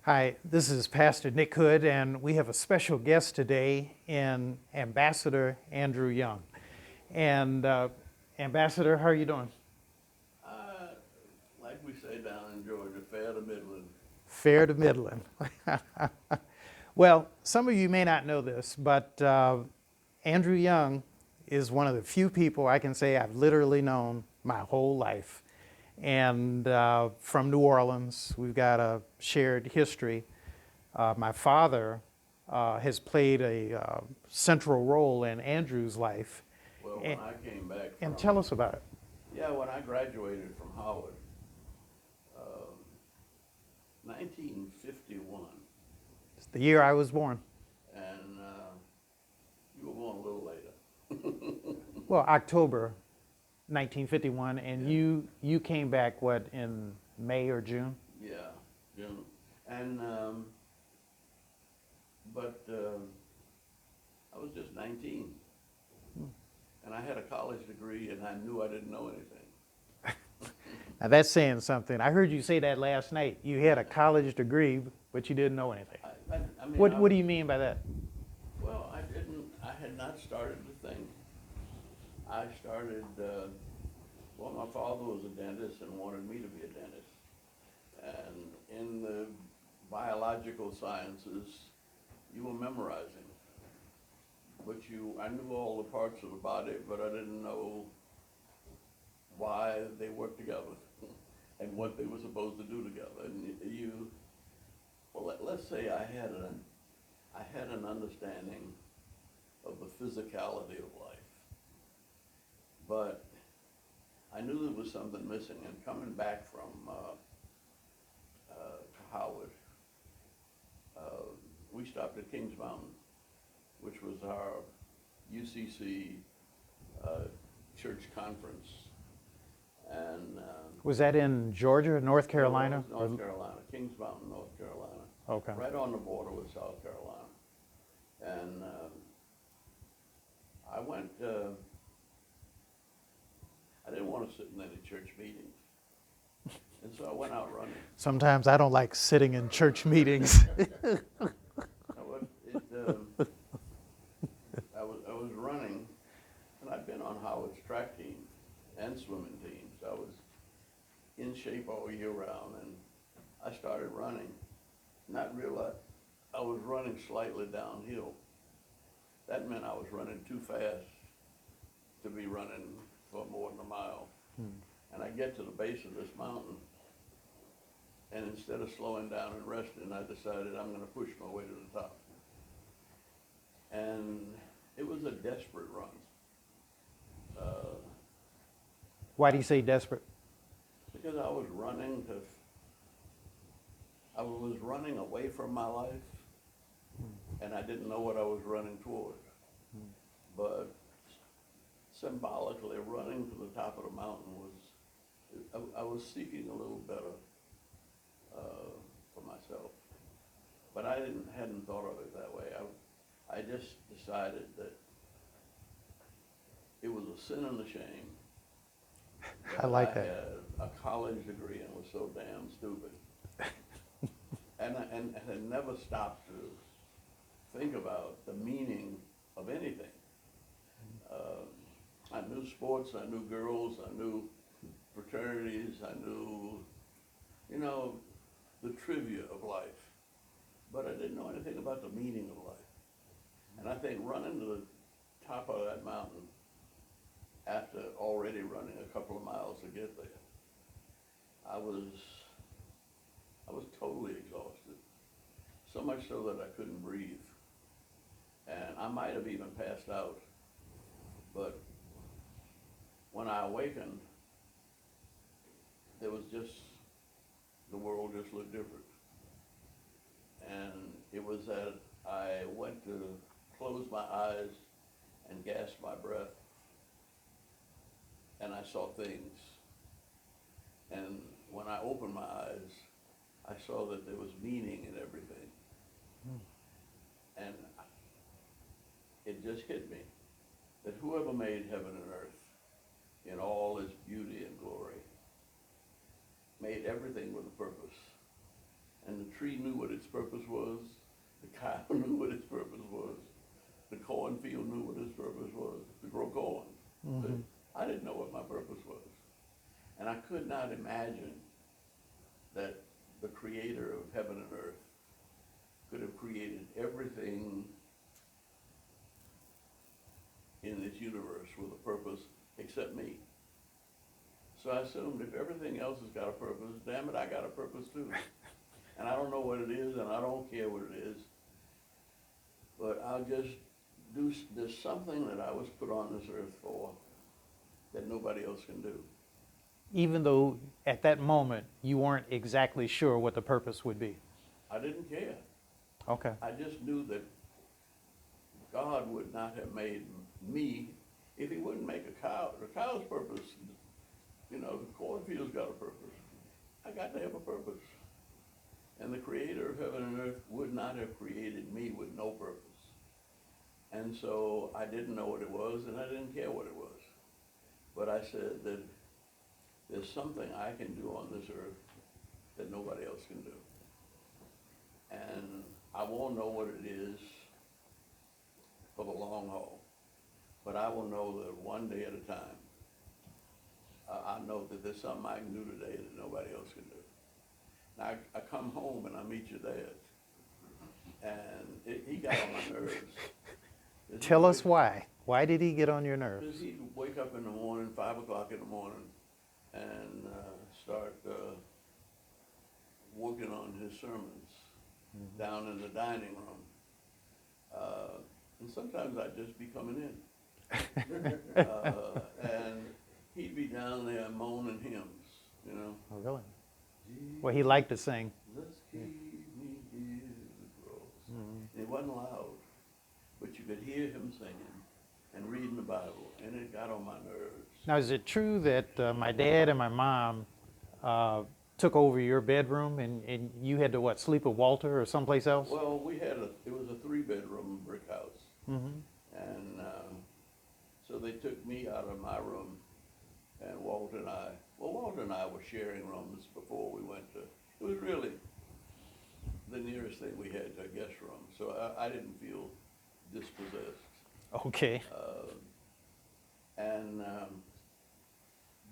Hi, this is Pastor Nick Hood, and we have a special guest today in Ambassador Andrew Young. And Ambassador, how are you doing? Uh, like we say down in Georgia, fair to middling. Fair to middling. Well, some of you may not know this, but Andrew Young is one of the few people I can say I've literally known my whole life. And from New Orleans, we've got a shared history. My father has played a central role in Andrew's life. Well, when And, I came back and from, tell us about it. yeah, when I graduated from Howard, um, 1951, It's the year I was born. and you were born a little later. Well, October 1951, and Yeah. you came back, what, in May or June? Yeah, June. And, but I was just 19, and I had a college degree, and I knew I didn't know anything. Now that's saying something. I heard you say that last night. You had a college degree, but you didn't know anything. I mean, What do you mean by that? well, I had not started to think. I started, well, my father was a dentist and wanted me to be a dentist. And in the biological sciences, you were memorizing. But I knew all the parts of the body, but I didn't know why they worked together and what they were supposed to do together. And well, let's say I had an understanding of the physicality of life. But I knew there was something missing, and coming back from to Howard, we stopped at Kings Mountain, which was our UCC church conference, and Was that in Georgia, North Carolina? North Carolina, Kings Mountain, North Carolina, Okay. right on the border with South Carolina, and I went. I didn't want to sit in any church meetings, and so I went out running. Sometimes I don't like sitting in church meetings. I was running, and I'd been on Howard's track team and swimming teams. I was in shape all year round, and I started running, not realize I was running slightly downhill. That meant I was running too fast to be running for more than a mile. And I get to the base of this mountain, and instead of slowing down and resting, I decided I'm gonna push my way to the top. And it was a desperate run. Uh, Why do you say desperate? because I was running away from my life, and I didn't know what I was running toward. But symbolically, running to the top of the mountain I was seeking a little better for myself. But I hadn't thought of it that way. I just decided that it was a sin and a shame I like I that. had a college degree and was so damn stupid. And I had never stopped to think about the meaning of anything. I knew sports, I knew girls, I knew fraternities, I knew, the trivia of life. But I didn't know anything about the meaning of life. And I think running to the top of that mountain, after already running a couple of miles to get there, I was totally exhausted. So much so that I couldn't breathe. And I might have even passed out. But when I awakened, the world just looked different. And it was that I went to close my eyes and gasp my breath, and I saw things. And when I opened my eyes, I saw that there was meaning in everything. And it just hit me that whoever made heaven and earth in all its beauty and glory made everything with a purpose. And the tree knew what its purpose was, the cow knew what its purpose was, the cornfield knew what its purpose was, to grow corn. But I didn't know what my purpose was. And I could not imagine that the creator of heaven and earth could have created everything in this universe with a purpose except me. So I assumed if everything else has got a purpose, damn it, I got a purpose too. And I don't know what it is, and I don't care what it is, but I'll just do, there's something that I was put on this earth for that nobody else can do. Even though at that moment you weren't exactly sure what the purpose would be. I didn't care. Okay. I just knew that God would not have made me if he wouldn't make a cow. The cow's purpose, you know, the cornfield's got a purpose. I got to have a purpose. And the creator of heaven and earth would not have created me with no purpose. And so I didn't know what it was, and I didn't care what it was. But I said that there's something I can do on this earth that nobody else can do. And I won't know what it is for the long haul, but I will know that one day at a time, I know that there's something I can do today that nobody else can do. Now, I come home and I meet your dad, and he got on my nerves. Tell us why. Why did he get on your nerves? Because he'd wake up in the morning, 5 o'clock in the morning, and start working on his sermons down in the dining room. And sometimes I'd just be coming in. And he'd be down there moaning hymns, you know. Oh, really? Well, he liked to sing. Let's keep me here the cross. And it wasn't loud, but you could hear him singing and reading the Bible, and it got on my nerves. Now, is it true that my dad and my mom took over your bedroom and you had to, what, sleep with Walter or someplace else? Well, it was a 3-bedroom brick house. And so they took me out of my room, and Walter and I were sharing rooms before we went to, it was really the nearest thing we had to a guest room. So I didn't feel dispossessed. Okay.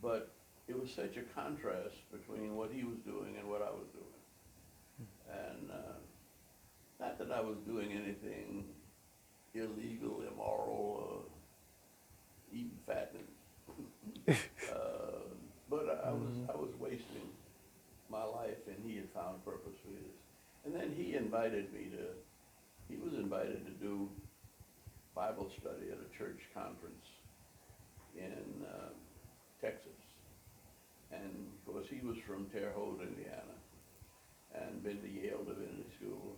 But it was such a contrast between what he was doing and what I was doing. And not that I was doing anything illegal, immoral, eating fattening. But I was wasting my life, and he had found a purpose for his. And then he was invited to do Bible study at a church conference in Texas. And of course, he was from Terre Haute, Indiana, and been to Yale Divinity School,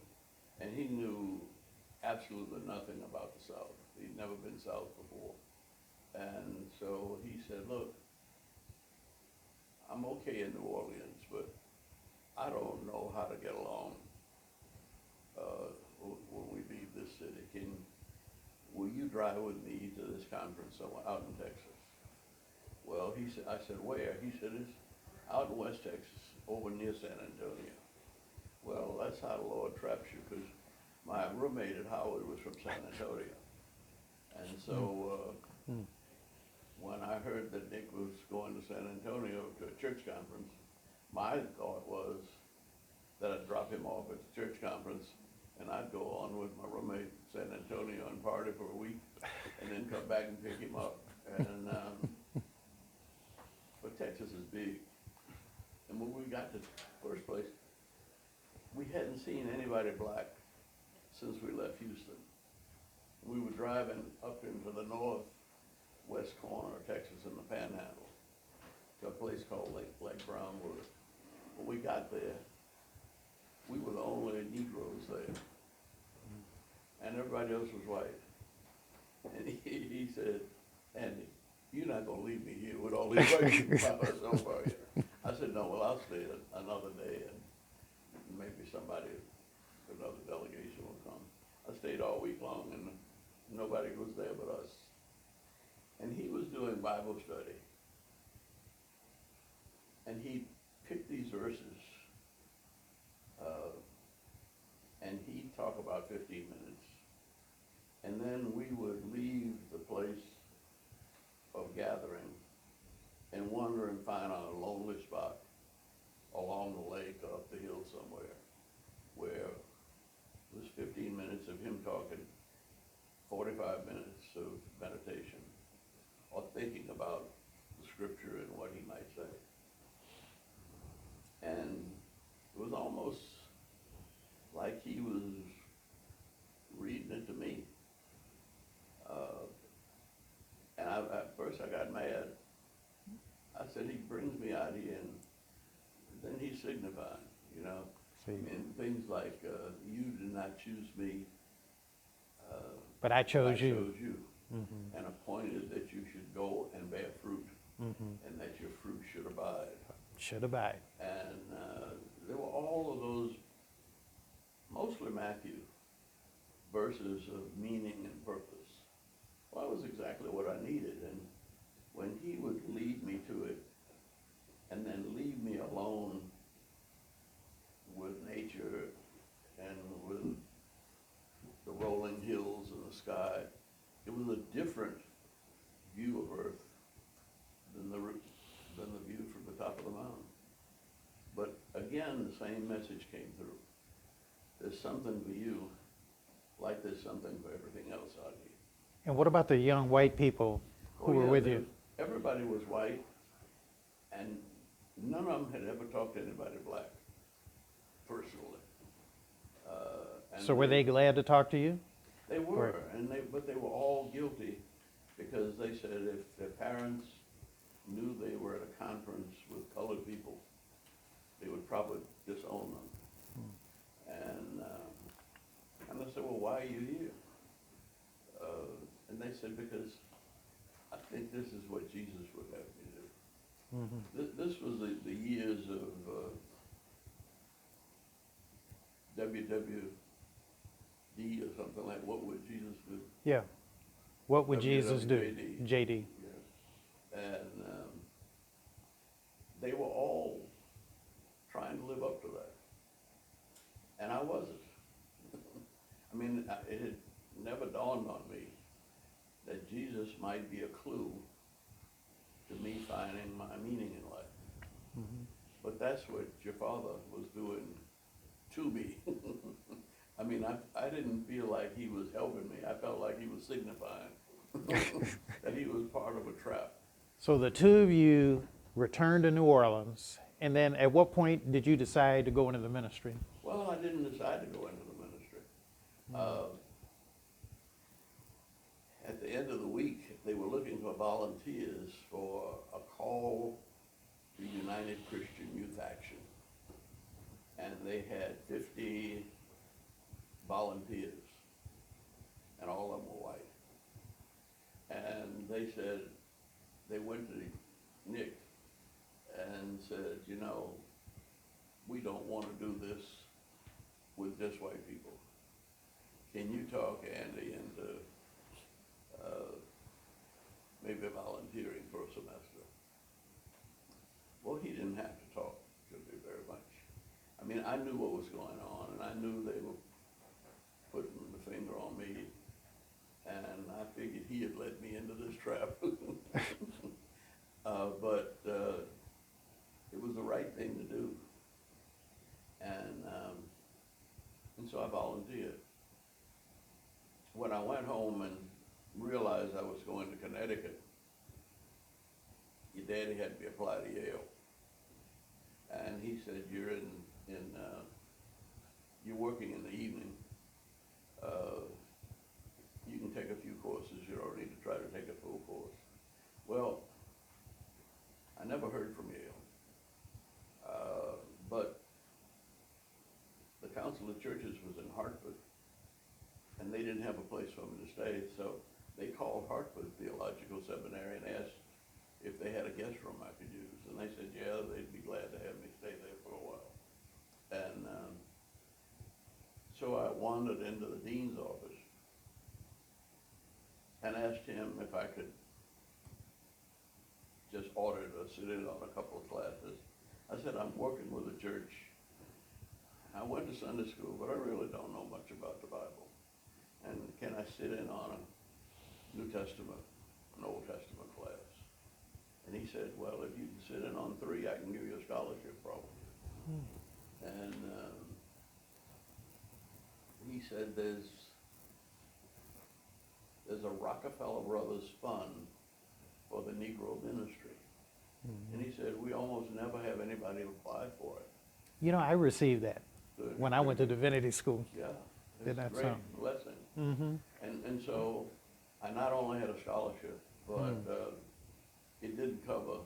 and he knew absolutely nothing about the South. He'd never been South before. And so he said, look, I'm okay in New Orleans, but I don't know how to get along when we leave this city. Will you drive with me to this conference somewhere out in Texas? Well, I said, where? He said, it's out in West Texas, over near San Antonio. Well, that's how the Lord traps you, because my roommate at Howard was from San Antonio. And so when I heard that Nick was going to San Antonio to a church conference, my thought was that I'd drop him off at the church conference, and I'd go on with my roommate in San Antonio and party for a week, and then come back and pick him up. And but Texas is big. And when we got to the first place, we hadn't seen anybody black since we left Houston. We were driving up into the northwest corner of Texas in the Panhandle to a place called Lake Brownwood. When we got there, we were the only Negroes there, and everybody else was white. And he said, Andy, you're not gonna leave me here with all these white people by myself, are you? I said, no, well, I'll stay another day, and maybe another delegation will come. I stayed all week long, and nobody was there but us. And he was doing Bible study, and he picked these verses 15 minutes. And then we would leave the place of gathering and wander and find on a lonely spot along the lake or up the hill somewhere where it was 15 minutes of him talking, 45 minutes of meditation or thinking about the scripture and what he might say. And it was almost like he was reading it to me. And at first I got mad. I said, he brings me out here and then he's signifying, you know. See. And things like, you did not choose me, But I I chose you. chose you. And appointed that you should go and bear fruit, and that your fruit should abide. Should abide. And there were all of those, mostly Matthew, verses of meaning and purpose. Well, that was exactly what I needed. And when he would lead me to it, and then leave me alone with nature and with the rolling hills and the sky, it was a different view of Earth than the view from the top of the mountain. But again, the same message came through. There's something for you, like there's something for everything else out here. And what about the young white people who were with you? Everybody was white, and none of them had ever talked to anybody black, personally. So were they glad to talk to you? They were, Or- but they were all guilty because they said if their parents knew they were at a conference with colored people, they would probably disown them. And I said, well, why are you here? And they said, because I think this is what Jesus would have me do. This was the years of WWD or something like, what would Jesus do? Yeah. What would Jesus do? WWJD. JD. Yes. And they were all trying to live up to that. And I wasn't. I mean, it had never dawned on me that Jesus might be a clue to me finding my meaning in life. But that's what your father was doing to me. I mean, I didn't feel like he was helping me. I felt like he was signifying that he was part of a trap. So the two of you returned to New Orleans, and then at what point did you decide to go into the ministry? Well, I didn't decide to go into the ministry. At the end of the week, they were looking for volunteers for a call to United Christian Youth Action. And they had 50 volunteers, and all of them were white. And they said, they went to Nick and said, you know, we don't want to do this with just white people. Can you talk Andy into maybe volunteering for a semester? Well, he didn't have to talk to me very much. I mean, I knew what was going on, and I knew they were putting the finger on me, and I figured he had led me into this trap. But it was the right thing to do. And so I volunteered. When I went home and realized I was going to Connecticut, your daddy had me apply to Yale. And he said, you're you're working in the evening. You can take a few courses. You don't need to try to take a full course. Well, I never heard from Yale. But the Council of Churches was in Hartford, and they didn't have a place for me to stay, so they called Hartford Theological Seminary and asked if they had a guest room I could use. And they said, yeah, they'd be glad to have me stay there for a while. And so I wandered into the dean's office and asked him if I could just order to sit in on a couple of classes. I said, I'm working with a church I went to Sunday school, but I really don't know much about the Bible. And can I sit in on a New Testament, an Old Testament class? And he said, well, if you can sit in on 3, I can give you a scholarship probably. And he said there's a Rockefeller Brothers fund for the Negro ministry. And he said, we almost never have anybody apply for it. You know, I received that Good. when I went to divinity school. Yeah, Isn't it's a that great something? blessing. Mm-hmm. And so I not only had a scholarship, but it didn't cover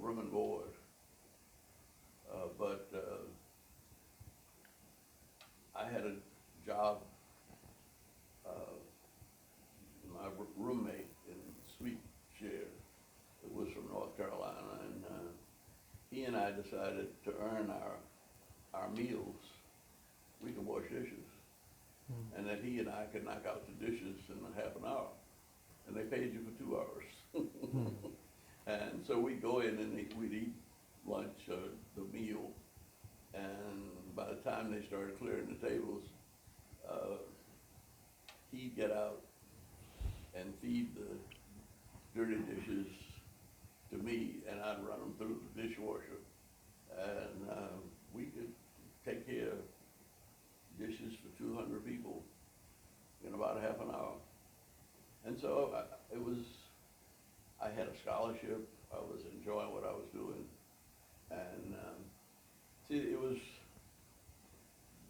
room and board. But I had a job, my roommate in Sweet Share, who was from North Carolina, and he and I decided to earn our meals. We could wash dishes. And that he and I could knock out the dishes in a half an hour. And they paid you for 2 hours. And so we'd go in and we'd eat lunch, the meal, and by the time they started clearing the tables, he'd get out and feed the dirty dishes to me, and I'd run them through the dishwasher. And we could take care of dishes for 200 people in about a half an hour. And so I had a scholarship, I was enjoying what I was doing. And see,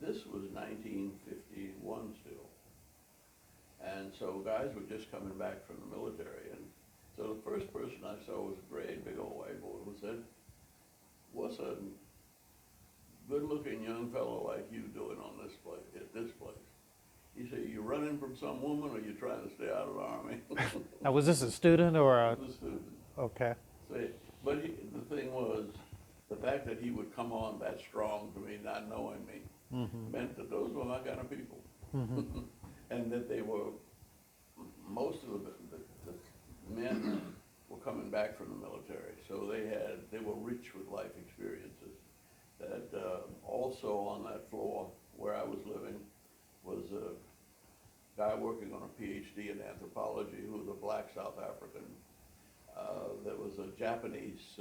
this was 1951 still. And so guys were just coming back from the military. And so the first person I saw was a great big old white boy who said, what's a good-looking young fellow like you doing on this place, at this place? He said, you running from some woman or you trying to stay out of the Army? Now, was this a student or I a? was a student. Okay. See, but the thing was, the fact that he would come on that strong to me, not knowing me, meant that those were my kind of people. And that they were, most of the men were coming back from the military, so they were rich with life experiences. That also on that floor where I was living was a guy working on a PhD in anthropology who was a black South African. There was a Japanese,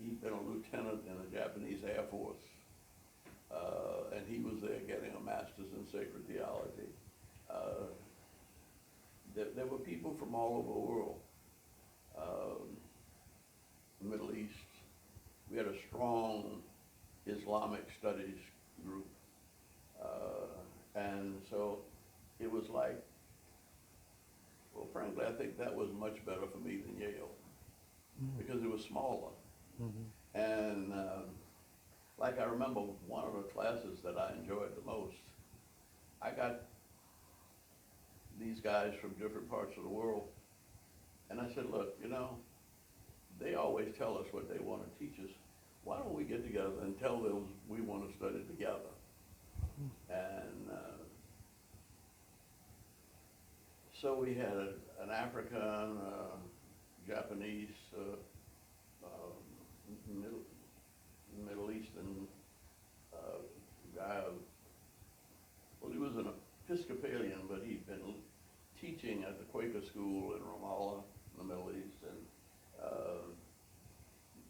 he'd been a lieutenant in the Japanese Air Force, and he was there getting a master's in sacred theology. There were people from all over the world, Middle East. We had a strong Islamic studies group. And so it was like, well, frankly, I think that was much better for me than Yale because it was smaller. And like I remember one of the classes that I enjoyed the most, I got these guys from different parts of the world, and I said, look, you know, they always tell us what they want to teach us. Why don't we get together and tell them we want to study together? And so we had an African, Japanese, Middle Eastern guy. Well, he was an Episcopalian, but he'd been teaching at the Quaker school in Ramallah, in the Middle East. And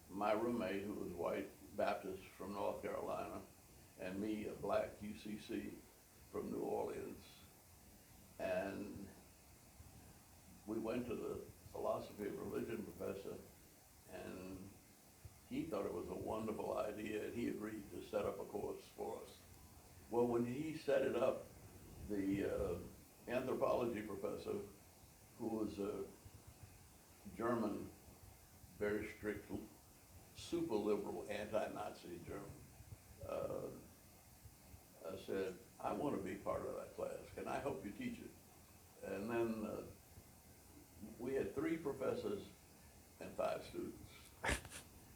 my roommate, who was white Baptist from North Carolina, and me, a black UCC from New Orleans. And we went to the philosophy of religion professor, and he thought it was a wonderful idea, and he agreed to set up a course for us. Well, when he set it up, the anthropology professor, who was a German, very strict, super liberal, anti-Nazi German, said, I want to be part of that class. Can I help you teach it? And then we had 3 professors and 5 students.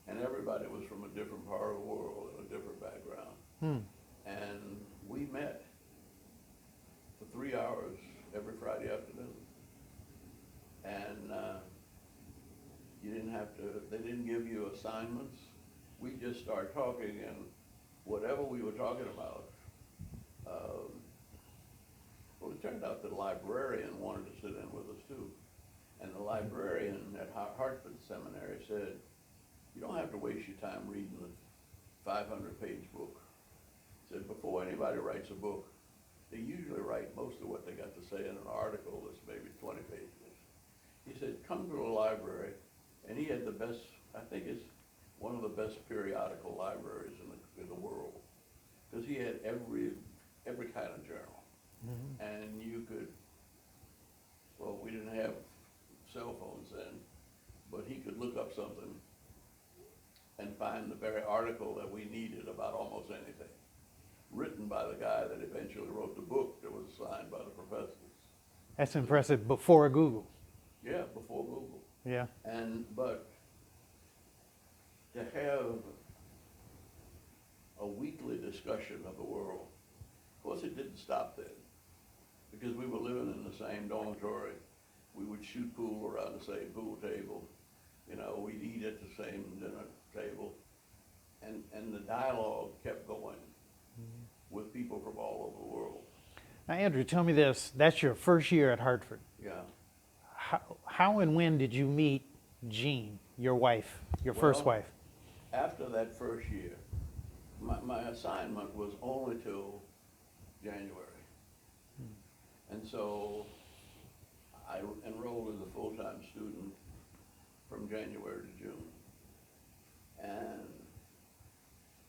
And everybody was from a different part of the world and a different background. And we met for 3 hours every Friday afternoon. And you didn't have to, they didn't give you assignments. we just started talking, and whatever we were talking about, um, well, it turned out that the librarian wanted to sit in with us too. And the librarian at Hartford Seminary said, you don't have to waste your time reading the 500-page book. He said, before anybody writes a book, they usually write most of what they got to say in an article that's maybe 20 pages. He said, come to the library, and he had the best, I think it's one of the best periodical libraries in the world, because he had every kind of journal. Mm-hmm. And you could, well, we didn't have cell phones then, but he could look up something and find the very article that we needed about almost anything, written by the guy that eventually wrote the book that was signed by the professors. That's impressive. Before Google. Yeah, before Google. Yeah. But to have a weekly discussion of the world, of course it didn't stop then, because we were living in the same dormitory. We would shoot pool around the same pool table. You know, we'd eat at the same dinner table. And the dialogue kept going with people from all over the world. Now, Andrew, tell me this. That's your first year at Hartford. Yeah. How and when did you meet Jean, your wife, your first Well, wife? After that first year, my assignment was only till January. And so I enrolled as a full-time student from January to June. And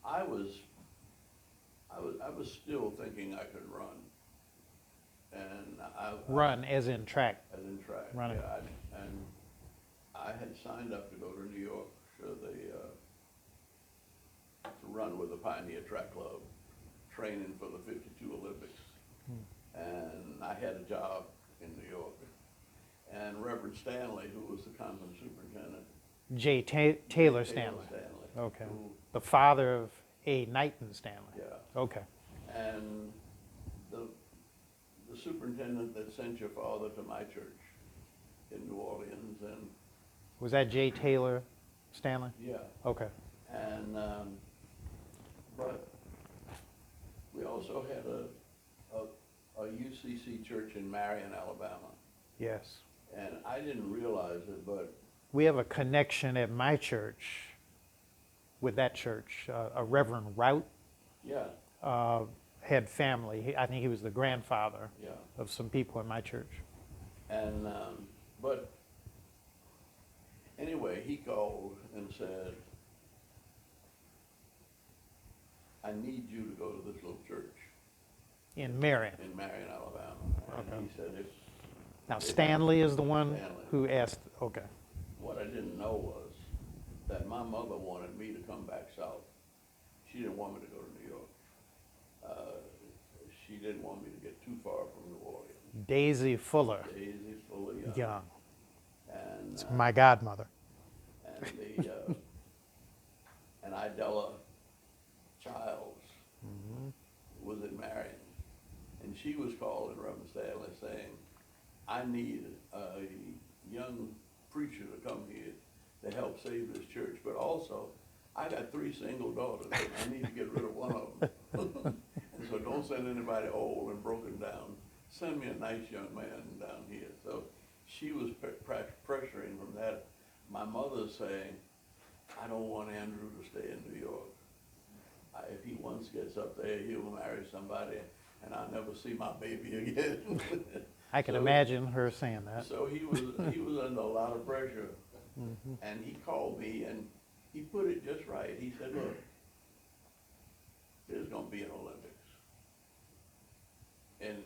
I was still thinking I could run. And Run as in track. as in track. Running. Yeah, and I had signed up to go to New York for to run with the Pioneer Track Club, training for the 52 Olympics. And I had a job in New York. And Reverend Stanley, who was the convent superintendent. J. Taylor Stanley. Okay. The father of A. Knighton Stanley. Yeah. Okay. And the superintendent that sent your father to my church in New Orleans, and Was that J. Taylor Stanley? yeah, Okay. and but we also had a UCC church in Marion, Alabama, Yes. and I didn't realize it, but We have a connection at my church with that church. A Reverend Rout yeah, had family. I think he was the grandfather yeah, of some people in my church. and but anyway, he called and said, I need you to go to this little church In Marion. in Marion, Alabama. Okay. And he said, if Now, Stanley is the one Stanley. who asked, okay. what I didn't know was that my mother wanted me to come back south. She didn't want me to go to New York. She didn't want me to get too far from New Orleans. Daisy Fuller, Daisy Fuller Young. Young. And, It's my godmother. and and Idella Childs was in Marion. And she was calling Reverend Stanley saying, I need a young preacher to come here to help save this church, but also I got 3 single daughters and I need to get rid of one of them. And so don't send anybody old and broken down. Send me a nice young man down here. So she was pressuring from that. My mother's saying, I don't want Andrew to stay in New York. If he once gets up there, he'll marry somebody and I'll never see my baby again. I can So- imagine her saying that. So he was under a lot of pressure. And he called me and he put it just right. He said, look, there's gonna be an Olympics. And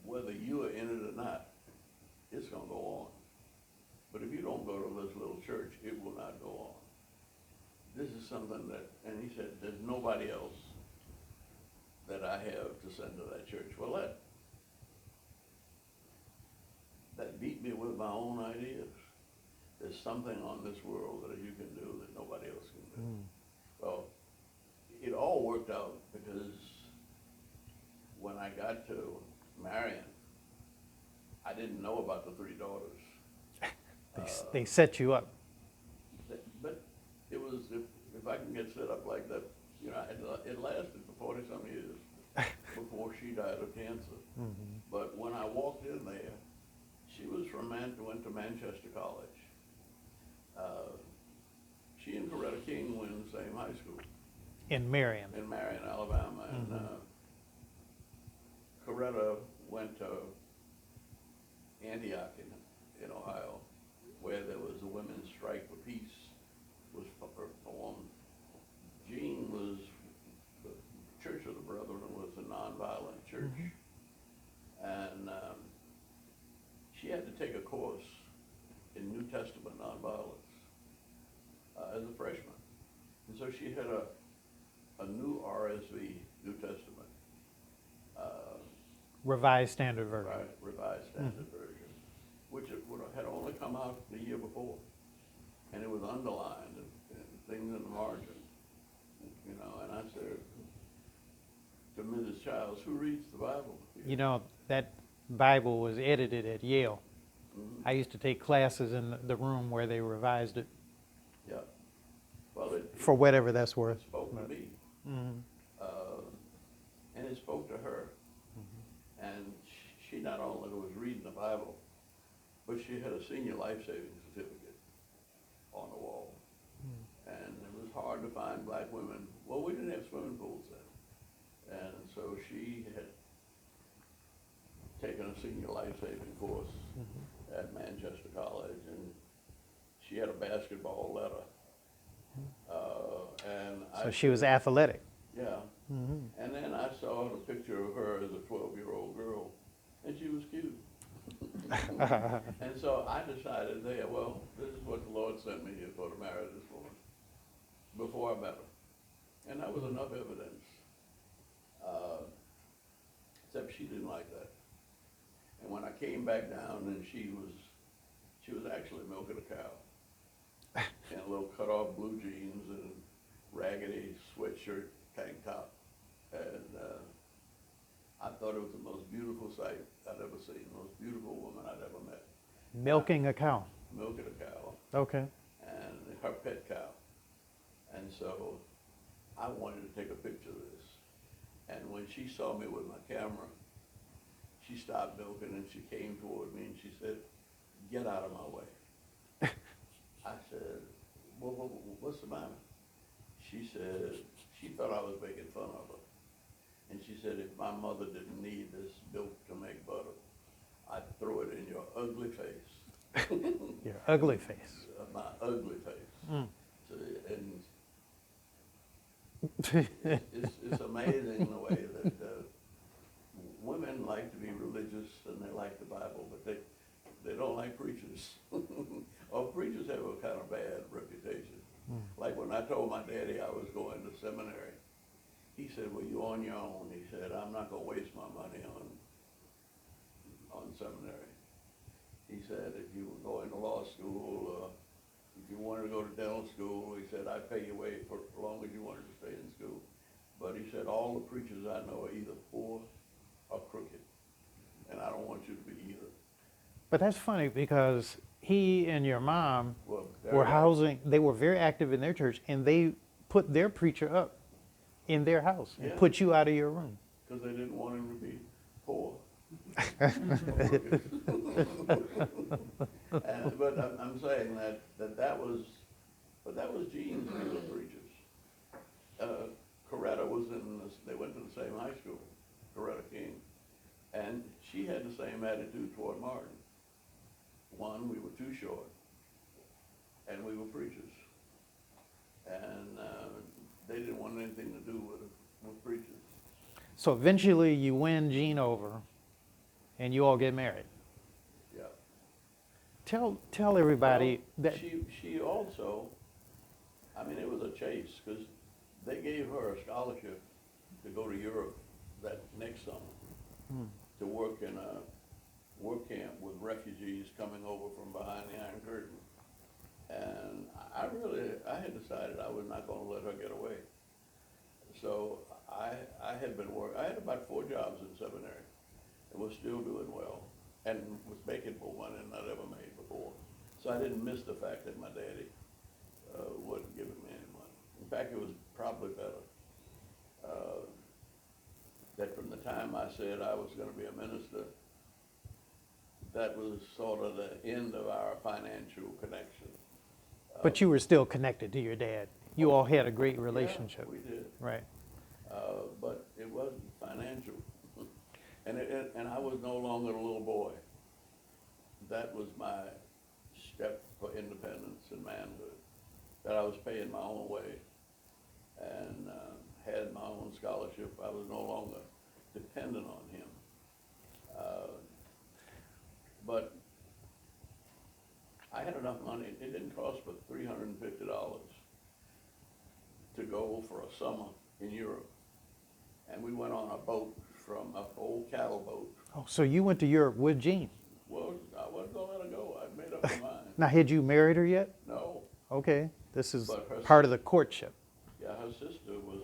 whether you are in it or not, it's gonna go on. But if you don't go to this little church, it will not go on. This is something that, and he said, there's nobody else that I have to send to that church. Well, that beat me with my own ideas. There's something on this world that you can do that nobody else can do. Well, it all worked out because when I got to Marion, I didn't know about the 3 daughters. They set you up. But it was get set up like that. You know, it lasted for 40-some years before she died of cancer. Mm-hmm. But when I walked in there, she was went to Manchester College. She and Coretta King went in the same high school In Marion. in Marion, Alabama, and Coretta went to Antioch in Ohio, where there was a women's strike for peace was performed. Jean was the Church of the Brethren was a nonviolent church, and she had to take a course in New Testament nonviolence as a freshman, and so she had a new RSV, New Testament. Revised Standard Version. Right, Revised Standard Version, which had only come out the year before, and it was underlined and things in the margin, you know. And I said to Mrs. Childs, "Who reads the Bible?" You know, that Bible was edited at Yale. I used to take classes in the room where they revised it. Yeah. Well, For whatever that's it worth. spoke to me, and it spoke to her. And she not only was reading the Bible, but she had a senior life-saving certificate on the wall. And it was hard to find black women. Well, we didn't have swimming pools then. And so she had taken a senior life-saving course at Manchester College, and she had a basketball letter. So she was athletic. Yeah. And then I saw the picture of her as a 12-year-old girl, and she was cute. And so I decided there, well, this is what the Lord sent me here for, to marry this woman, before I met her. And that was enough evidence. Except she didn't like that. And when I came back down, and she was actually milking a cow in a little cut-off blue jeans and raggedy sweatshirt, tank top. And I thought it was the most beautiful sight I'd ever seen, the most beautiful woman I'd ever met. Milking a cow. Milking a cow, Okay. and her pet cow. And so I wanted to take a picture of this. And when she saw me with my camera, she stopped milking and she came toward me and she said, "Get out of my way." I said, well, what's the matter? She said, she thought I was making fun of her. And she said, if my mother didn't need this milk to make butter, I'd throw it in your ugly face. Your ugly face. My ugly face. So, and it's amazing the way that women like to be religious and they like the Bible, but they don't like preachers. Or preachers have a kind of bad reputation. Like when I told my daddy I was going to seminary, he said, "Well, you're on your own." He said, "I'm not going to waste my money on seminary." He said, "If you were going to law school, if you wanted to go to dental school," he said, "I'd pay your way for as long as you wanted to stay in school." But he said, "All the preachers I know are either poor or crooked, and I don't want you to be either." But that's funny because he and your mom Well, they were very active in their church, and they put their preacher up in their house and Yeah. put you out of your room. because they didn't want him to be poor. But I'm saying that was Gene's view of preachers. Coretta was they went to the same high school, Coretta King, and she had the same attitude toward Martin. One, we were too short, and we were preachers, and they didn't want anything to do with preachers. So eventually you win Gene over, and you all get married. Yeah. Tell everybody Well, that. she also, I mean, it was a chase, because they gave her a scholarship to go to Europe that next summer to work in a work camp with refugees coming over from behind the Iron Curtain. And I had decided I was not going to let her get away. So I had been I had about 4 jobs in seminary and was still doing well and was making more money than I'd ever made before. So I didn't miss the fact that my daddy wasn't giving me any money. In fact, it was probably better. That from the time I said I was going to be a minister, that was sort of the end of our financial connection. But you were still connected to your dad. You all had a great relationship. Yeah, we did. Right. But it wasn't financial. And I was no longer a little boy. That was my step for independence and manhood, that I was paying my own way and had my own scholarship. I was no longer dependent on him. But I had enough money. It didn't cost but $350 to go for a summer in Europe. And we went on a boat from an old cattle boat. Oh, so you went to Europe with Jean. Well, I wasn't gonna let her go. I'd made up my mind. Now, had you married her yet? No, Okay, this is But her part of the courtship. yeah, her sister was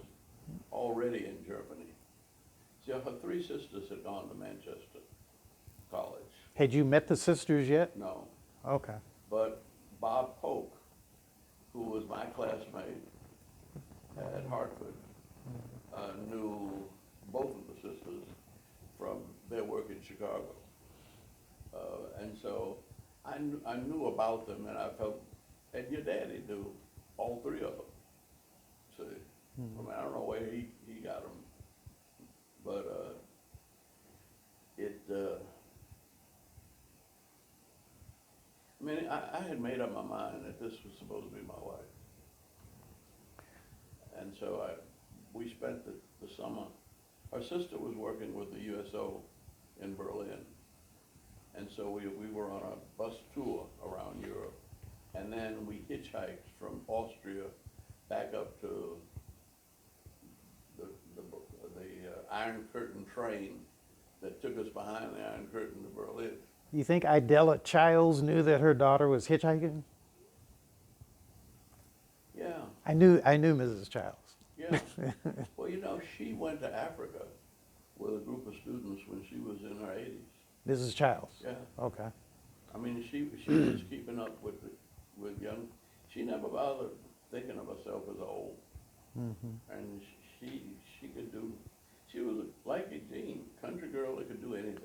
already in Germany. See, her three sisters had gone to Manchester College. Had you met the sisters yet? No, Okay. but Bob Polk, who was my classmate at Hartford, knew both of the sisters from their work in Chicago. And so I knew about them, and I felt, and your daddy knew all three of them. See, I mean, I don't know where he got them, but I mean, I had made up my mind that this was supposed to be my wife. And so we spent the summer. Our sister was working with the USO in Berlin. And so we were on a bus tour around Europe. And then we hitchhiked from Austria back up to the Iron Curtain train that took us behind the Iron Curtain to Berlin. You think Idella Childs knew that her daughter was hitchhiking? Yeah, I knew Mrs. Childs. yeah. Well, you know, she went to Africa with a group of students when she was in her 80s. Mrs. Childs. Yeah. Okay. I mean, she was keeping up with young. She never bothered thinking of herself as old, and she could do. She was like a Jean, country girl that could do anything.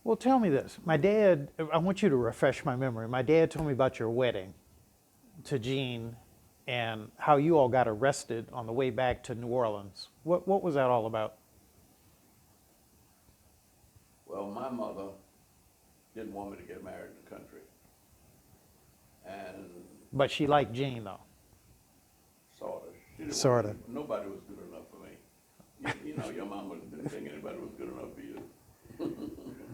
Well, tell me this. My dad, I want you to refresh my memory. My dad told me about your wedding to Jean and how you all got arrested on the way back to New Orleans. What was that all about? Well, my mother didn't want me to get married in the country, and But she liked Jean, though. sort of. She didn't Sorta. want me- Nobody was good enough for me. You know, your mama didn't think anybody was good enough for you.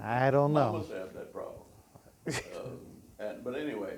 I don't know. Mamas have that problem. But anyway,